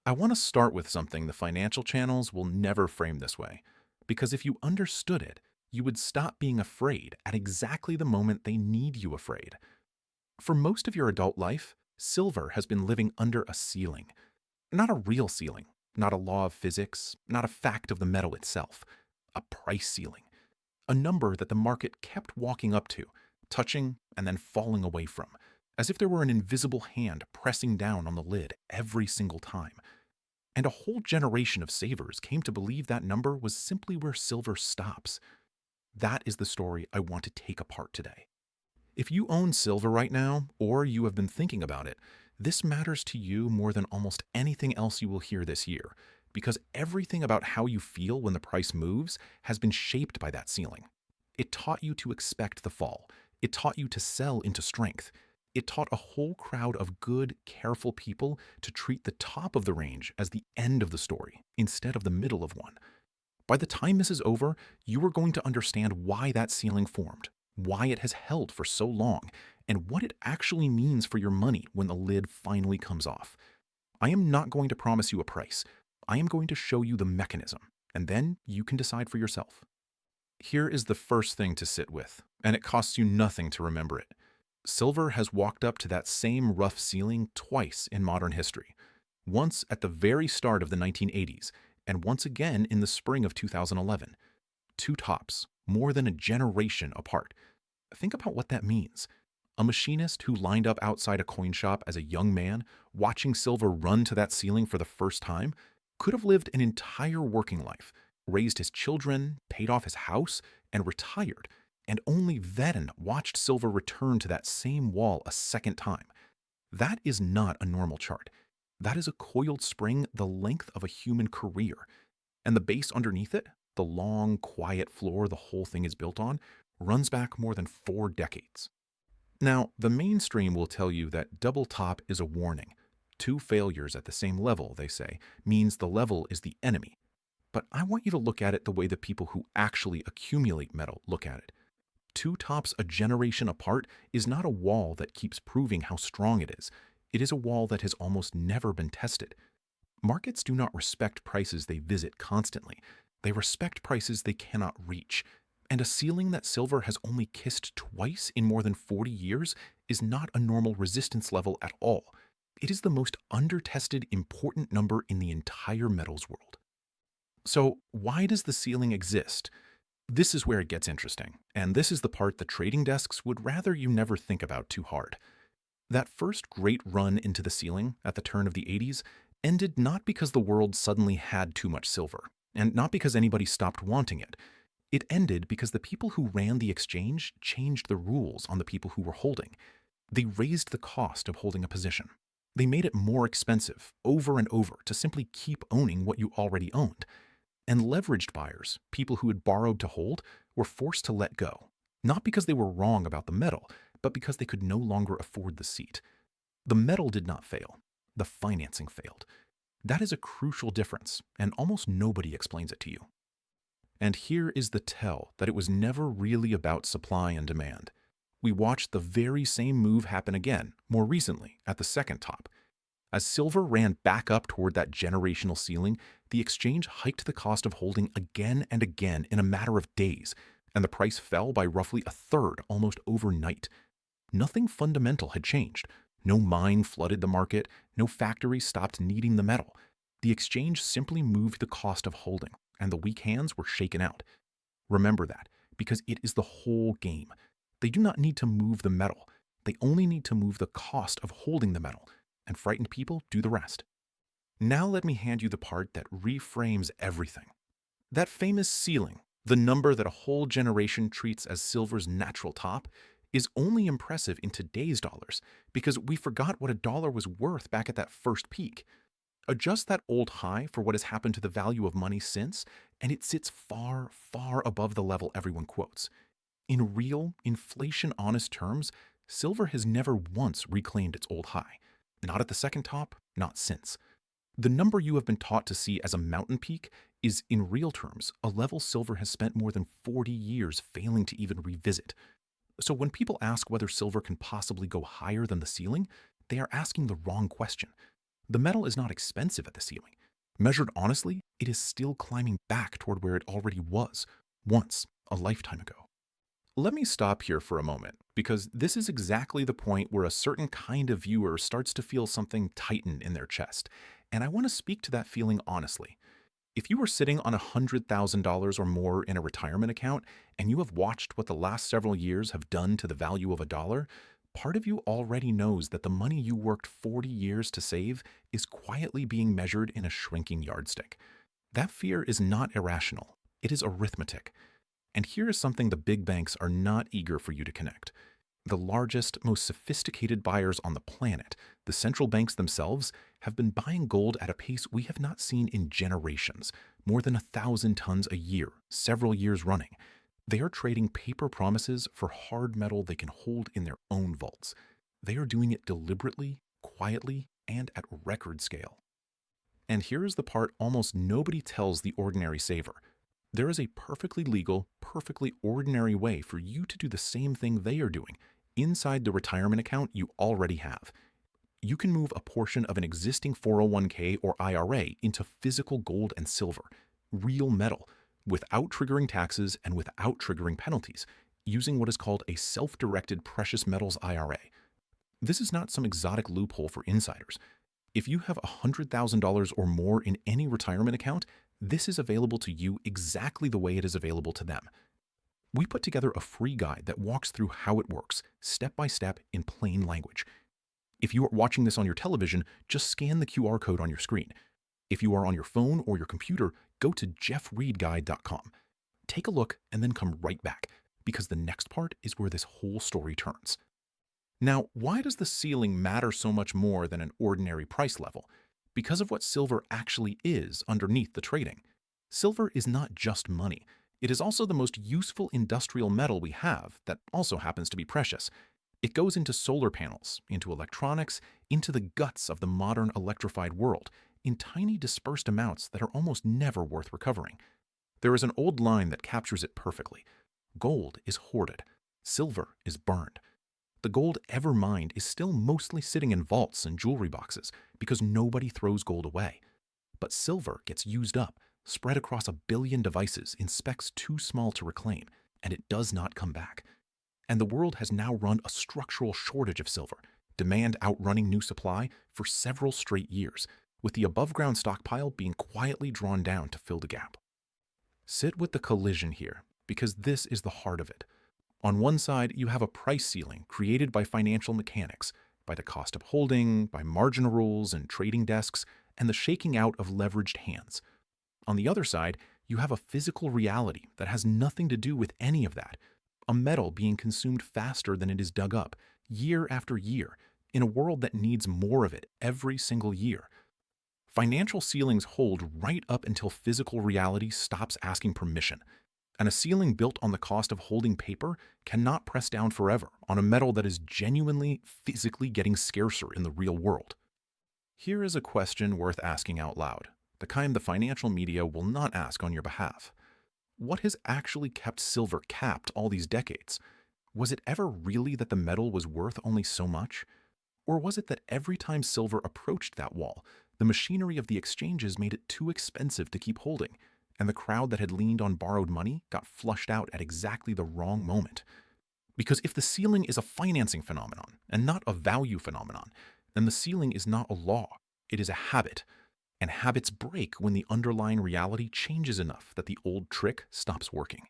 I want to start with something the financial channels will never frame this way, because if you understood it, you would stop being afraid at exactly the moment they need you afraid. For most of your adult life, silver has been living under a ceiling. Not a real ceiling, not a law of physics, not a fact of the metal itself. A price ceiling. A number that the market kept walking up to, touching, and then falling away from, as if there were an invisible hand pressing down on the lid every single time. And a whole generation of savers came to believe that number was simply where silver stops. That is the story I want to take apart today. If you own silver right now, or you have been thinking about it, this matters to you more than almost anything else you will hear this year, because everything about how you feel when the price moves has been shaped by that ceiling. It taught you to expect the fall. It taught you to sell into strength. It taught a whole crowd of good, careful people to treat the top of the range as the end of the story instead of the middle of one. By the time this is over, you are going to understand why that ceiling formed, why it has held for so long, and what it actually means for your money when the lid finally comes off. I am not going to promise you a price. I am going to show you the mechanism, and then you can decide for yourself. Here is the first thing to sit with, and it costs you nothing to remember it. Silver has walked up to that same rough ceiling twice in modern history. Once at the very start of the 1980s, and once again in the spring of 2011. Two tops, more than a generation apart. Think about what that means. A machinist who lined up outside a coin shop as a young man, watching silver run to that ceiling for the first time, could have lived an entire working life, raised his children, paid off his house, and retired, and only then watched silver return to that same wall a second time. That is not a normal chart. That is a coiled spring the length of a human career. And the base underneath it, the long, quiet floor the whole thing is built on, runs back more than 4 decades. Now, the mainstream will tell you that double top is a warning. Two failures at the same level, they say, means the level is the enemy. But I want you to look at it the way the people who actually accumulate metal look at it. Two tops a generation apart is not a wall that keeps proving how strong it is. It is a wall that has almost never been tested. Markets do not respect prices they visit constantly. They respect prices they cannot reach. And a ceiling that silver has only kissed twice in more than 40 years is not a normal resistance level at all. It is the most under-tested important number in the entire metals world. So, why does the ceiling exist? This is where it gets interesting, and this is the part the trading desks would rather you never think about too hard. That first great run into the ceiling at the turn of the 80s ended not because the world suddenly had too much silver, and not because anybody stopped wanting it. It ended because the people who ran the exchange changed the rules on the people who were holding. They raised the cost of holding a position. They made it more expensive over and over to simply keep owning what you already owned. And leveraged buyers, people who had borrowed to hold, were forced to let go, not because they were wrong about the metal, but because they could no longer afford the seat. The metal did not fail. The financing failed. That is a crucial difference, and almost nobody explains it to you. And here is the tell that it was never really about supply and demand. We watched the very same move happen again, more recently, at the second top. As silver ran back up toward that generational ceiling, the exchange hiked the cost of holding again and again in a matter of days, and the price fell by roughly a third almost overnight. Nothing fundamental had changed. No mine flooded the market, no factory stopped needing the metal. The exchange simply moved the cost of holding, and the weak hands were shaken out. Remember that, because it is the whole game. They do not need to move the metal. They only need to move the cost of holding the metal, and frightened people do the rest. Now let me hand you the part that reframes everything. That famous ceiling, the number that a whole generation treats as silver's natural top, is only impressive in today's dollars because we forgot what a dollar was worth back at that first peak. Adjust that old high for what has happened to the value of money since, and it sits far, far above the level everyone quotes. In real, inflation-honest terms, silver has never once reclaimed its old high. Not at the second top, not since. The number you have been taught to see as a mountain peak is, in real terms, a level silver has spent more than 40 years failing to even revisit. So when people ask whether silver can possibly go higher than the ceiling, they are asking the wrong question. The metal is not expensive at the ceiling. Measured honestly, it is still climbing back toward where it already was, once, a lifetime ago. Let me stop here for a moment, because this is exactly the point where a certain kind of viewer starts to feel something tighten in their chest, and I want to speak to that feeling honestly. If you are sitting on $100,000 or more in a retirement account and you have watched what the last several years have done to the value of a dollar, part of you already knows that the money you worked 40 years to save is quietly being measured in a shrinking yardstick. That fear is not irrational, it is arithmetic. And here is something the big banks are not eager for you to connect. The largest, most sophisticated buyers on the planet, the central banks themselves, have been buying gold at a pace we have not seen in generations, more than 1,000 tons a year, several years running. They are trading paper promises for hard metal they can hold in their own vaults. They are doing it deliberately, quietly, and at record scale. And here is the part almost nobody tells the ordinary saver. There is a perfectly legal, perfectly ordinary way for you to do the same thing they are doing inside the retirement account you already have. You can move a portion of an existing 401k or IRA into physical gold and silver, real metal, without triggering taxes and without triggering penalties, using what is called a self-directed precious metals IRA. This is not some exotic loophole for insiders. If you have $100,000 or more in any retirement account, this is available to you exactly the way it is available to them. We put together a free guide that walks through how it works, step by step in plain language. If you are watching this on your television, just scan the QR code on your screen. If you are on your phone or your computer, go to jeffreedguide.com. Take a look and then come right back, because the next part is where this whole story turns. Now, why does the ceiling matter so much more than an ordinary price level? Because of what silver actually is underneath the trading. Silver is not just money. It is also the most useful industrial metal we have that also happens to be precious. It goes into solar panels, into electronics, into the guts of the modern electrified world, in tiny dispersed amounts that are almost never worth recovering. There is an old line that captures it perfectly. Gold is hoarded. Silver is burned. The gold ever mined is still mostly sitting in vaults and jewelry boxes because nobody throws gold away. But silver gets used up, spread across 1 billion devices in specs too small to reclaim, and it does not come back. And the world has now run a structural shortage of silver, demand outrunning new supply for several straight years, with the above-ground stockpile being quietly drawn down to fill the gap. Sit with the collision here, because this is the heart of it. On one side, you have a price ceiling created by financial mechanics, by the cost of holding, by margin rules and trading desks, and the shaking out of leveraged hands. On the other side, you have a physical reality that has nothing to do with any of that, a metal being consumed faster than it is dug up, year after year, in a world that needs more of it every single year. Financial ceilings hold right up until physical reality stops asking permission. And a ceiling built on the cost of holding paper cannot press down forever on a metal that is genuinely, physically getting scarcer in the real world. Here is a question worth asking out loud, the kind the financial media will not ask on your behalf. What has actually kept silver capped all these decades? Was it ever really that the metal was worth only so much? Or was it that every time silver approached that wall, the machinery of the exchanges made it too expensive to keep holding, and the crowd that had leaned on borrowed money got flushed out at exactly the wrong moment? Because if the ceiling is a financing phenomenon and not a value phenomenon, then the ceiling is not a law, it is a habit. And habits break when the underlying reality changes enough that the old trick stops working.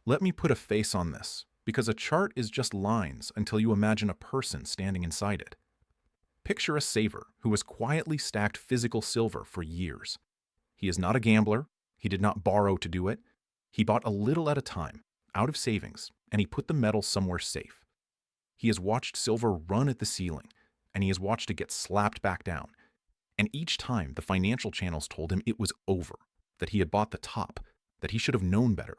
Let me put a face on this, because a chart is just lines until you imagine a person standing inside it. Picture a saver who has quietly stacked physical silver for years. He is not a gambler. He did not borrow to do it. He bought a little at a time, out of savings, and he put the metal somewhere safe. He has watched silver run at the ceiling, and he has watched it get slapped back down. And each time the financial channels told him it was over, that he had bought the top, that he should have known better.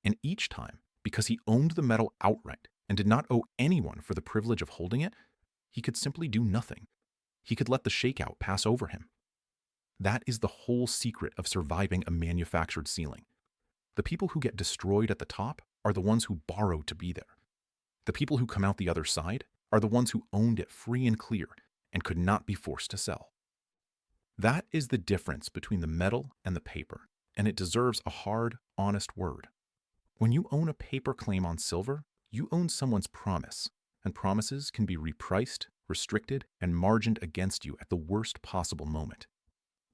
And each time, because he owned the metal outright and did not owe anyone for the privilege of holding it, he could simply do nothing. He could let the shakeout pass over him. That is the whole secret of surviving a manufactured ceiling. The people who get destroyed at the top are the ones who borrowed to be there. The people who come out the other side are the ones who owned it free and clear and could not be forced to sell. That is the difference between the metal and the paper, and it deserves a hard, honest word. When you own a paper claim on silver, you own someone's promise, and promises can be repriced, restricted, and margined against you at the worst possible moment.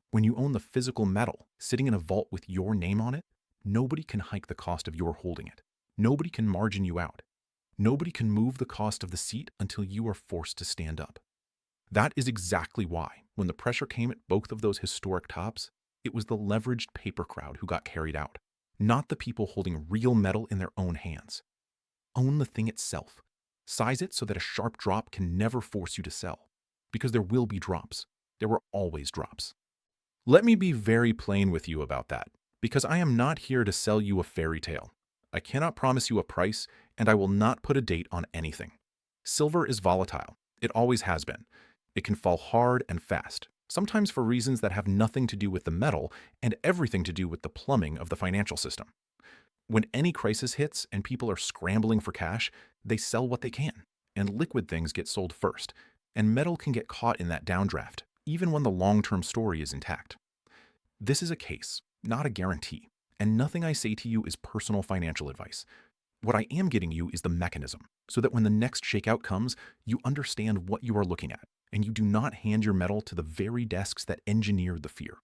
When you own the physical metal sitting in a vault with your name on it, nobody can hike the cost of your holding it. Nobody can margin you out. Nobody can move the cost of the seat until you are forced to stand up. That is exactly why, when the pressure came at both of those historic tops, it was the leveraged paper crowd who got carried out, not the people holding real metal in their own hands. Own the thing itself. Size it so that a sharp drop can never force you to sell. Because there will be drops. There were always drops. Let me be very plain with you about that, because I am not here to sell you a fairy tale. I cannot promise you a price, and I will not put a date on anything. Silver is volatile. It always has been. It can fall hard and fast, sometimes for reasons that have nothing to do with the metal and everything to do with the plumbing of the financial system. When any crisis hits and people are scrambling for cash, they sell what they can, and liquid things get sold first, and metal can get caught in that downdraft, even when the long-term story is intact. This is a case, not a guarantee, and nothing I say to you is personal financial advice. What I am getting you is the mechanism, so that when the next shakeout comes, you understand what you are looking at, and you do not hand your metal to the very desks that engineered the fear.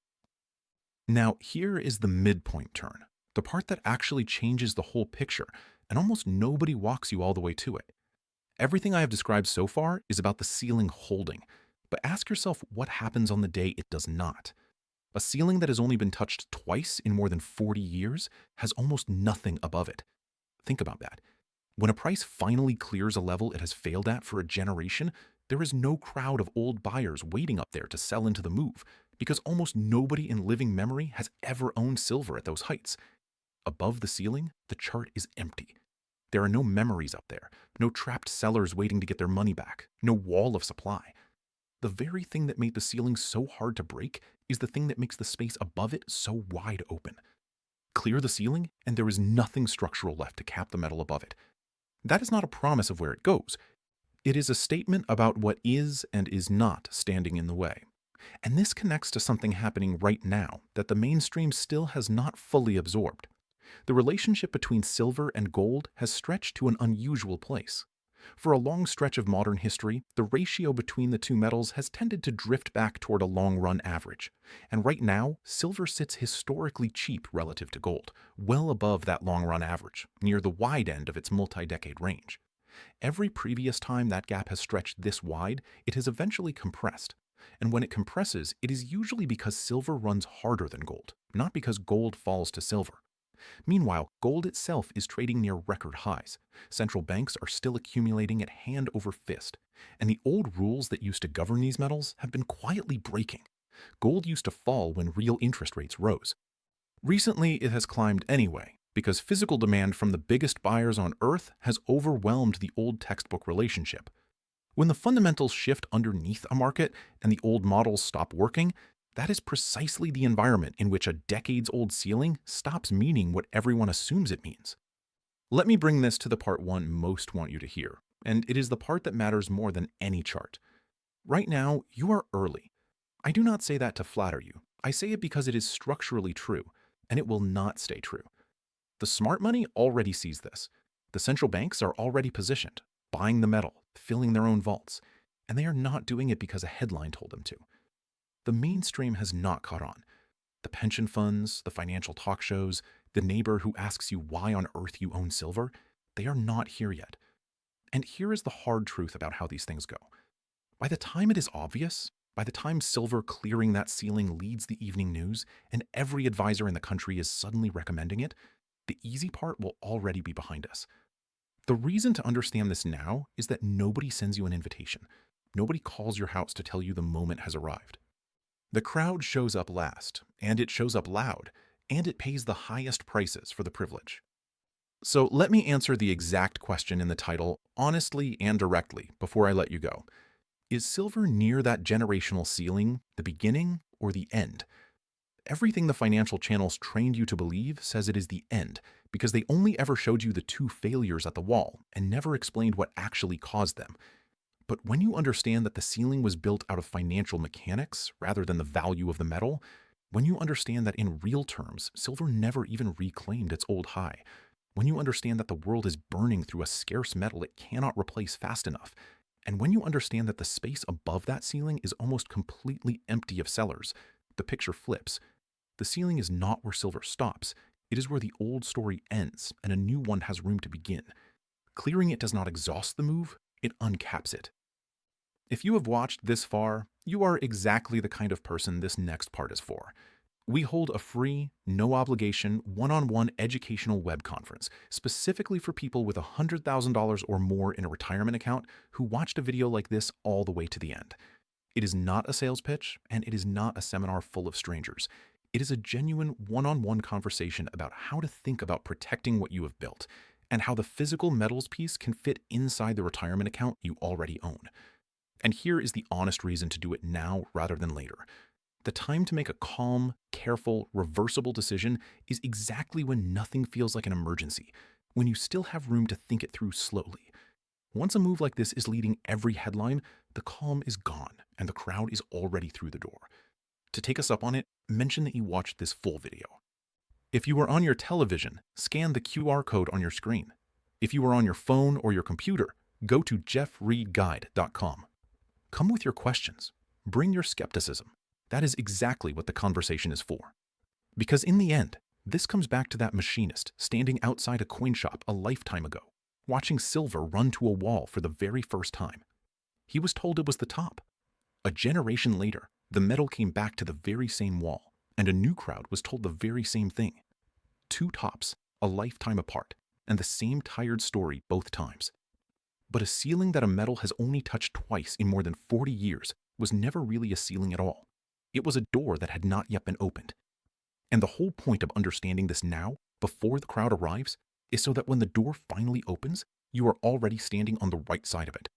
Now, here is the midpoint turn, the part that actually changes the whole picture, and almost nobody walks you all the way to it. Everything I have described so far is about the ceiling holding, but ask yourself what happens on the day it does not. A ceiling that has only been touched twice in more than 40 years has almost nothing above it. Think about that. When a price finally clears a level it has failed at for a generation, there is no crowd of old buyers waiting up there to sell into the move, because almost nobody in living memory has ever owned silver at those heights. Above the ceiling, the chart is empty. There are no memories up there, no trapped sellers waiting to get their money back, no wall of supply. The very thing that made the ceiling so hard to break is the thing that makes the space above it so wide open. Clear the ceiling, and there is nothing structural left to cap the metal above it. That is not a promise of where it goes. It is a statement about what is and is not standing in the way. And this connects to something happening right now that the mainstream still has not fully absorbed. The relationship between silver and gold has stretched to an unusual place. For a long stretch of modern history, the ratio between the two metals has tended to drift back toward a long-run average. And right now, silver sits historically cheap relative to gold, well above that long-run average, near the wide end of its multi-decade range. Every previous time that gap has stretched this wide, it has eventually compressed. And when it compresses, it is usually because silver runs harder than gold, not because gold falls to silver. Meanwhile, gold itself is trading near record highs. Central banks are still accumulating at hand over fist. And the old rules that used to govern these metals have been quietly breaking. Gold used to fall when real interest rates rose. Recently, it has climbed anyway, because physical demand from the biggest buyers on Earth has overwhelmed the old textbook relationship. When the fundamentals shift underneath a market and the old models stop working, that is precisely the environment in which a decades-old ceiling stops meaning what everyone assumes it means. Let me bring this to the part one most want you to hear, and it is the part that matters more than any chart. Right now, you are early. I do not say that to flatter you. I say it because it is structurally true, and it will not stay true. The smart money already sees this. The central banks are already positioned, buying the metal, filling their own vaults, and they are not doing it because a headline told them to. The mainstream has not caught on. The pension funds, the financial talk shows, the neighbor who asks you why on earth you own silver, they are not here yet. And here is the hard truth about how these things go. By the time it is obvious, by the time silver clearing that ceiling leads the evening news and every advisor in the country is suddenly recommending it, the easy part will already be behind us. The reason to understand this now is that nobody sends you an invitation. Nobody calls your house to tell you the moment has arrived. The crowd shows up last, and it shows up loud, and it pays the highest prices for the privilege. So let me answer the exact question in the title honestly and directly before I let you go. Is silver near that generational ceiling the beginning or the end? Everything the financial channels trained you to believe says it is the end, because they only ever showed you the two failures at the wall and never explained what actually caused them. But when you understand that the ceiling was built out of financial mechanics rather than the value of the metal, when you understand that in real terms, silver never even reclaimed its old high, when you understand that the world is burning through a scarce metal it cannot replace fast enough, and when you understand that the space above that ceiling is almost completely empty of sellers, the picture flips. The ceiling is not where silver stops. It is where the old story ends and a new one has room to begin. Clearing it does not exhaust the move, it uncaps it. If you have watched this far, you are exactly the kind of person this next part is for. We hold a free, no obligation, one-on-one educational web conference specifically for people with $100,000 or more in a retirement account who watched a video like this all the way to the end. It is not a sales pitch, and it is not a seminar full of strangers. It is a genuine one-on-one conversation about how to think about protecting what you have built and how the physical metals piece can fit inside the retirement account you already own. And here is the honest reason to do it now rather than later. The time to make a calm, careful, reversible decision is exactly when nothing feels like an emergency, when you still have room to think it through slowly. Once a move like this is leading every headline, the calm is gone and the crowd is already through the door. To take us up on it, mention that you watched this full video. If you are on your television, scan the QR code on your screen. If you are on your phone or your computer, go to jeffreedguide.com. Come with your questions. Bring your skepticism. That is exactly what the conversation is for. Because in the end, this comes back to that machinist standing outside a coin shop a lifetime ago, watching silver run to a wall for the very first time. He was told it was the top. A generation later, the metal came back to the very same wall, and a new crowd was told the very same thing. Two tops, a lifetime apart, and the same tired story both times. But a ceiling that a metal has only touched twice in more than 40 years was never really a ceiling at all. It was a door that had not yet been opened. And the whole point of understanding this now, before the crowd arrives, is so that when the door finally opens, you are already standing on the right side of it,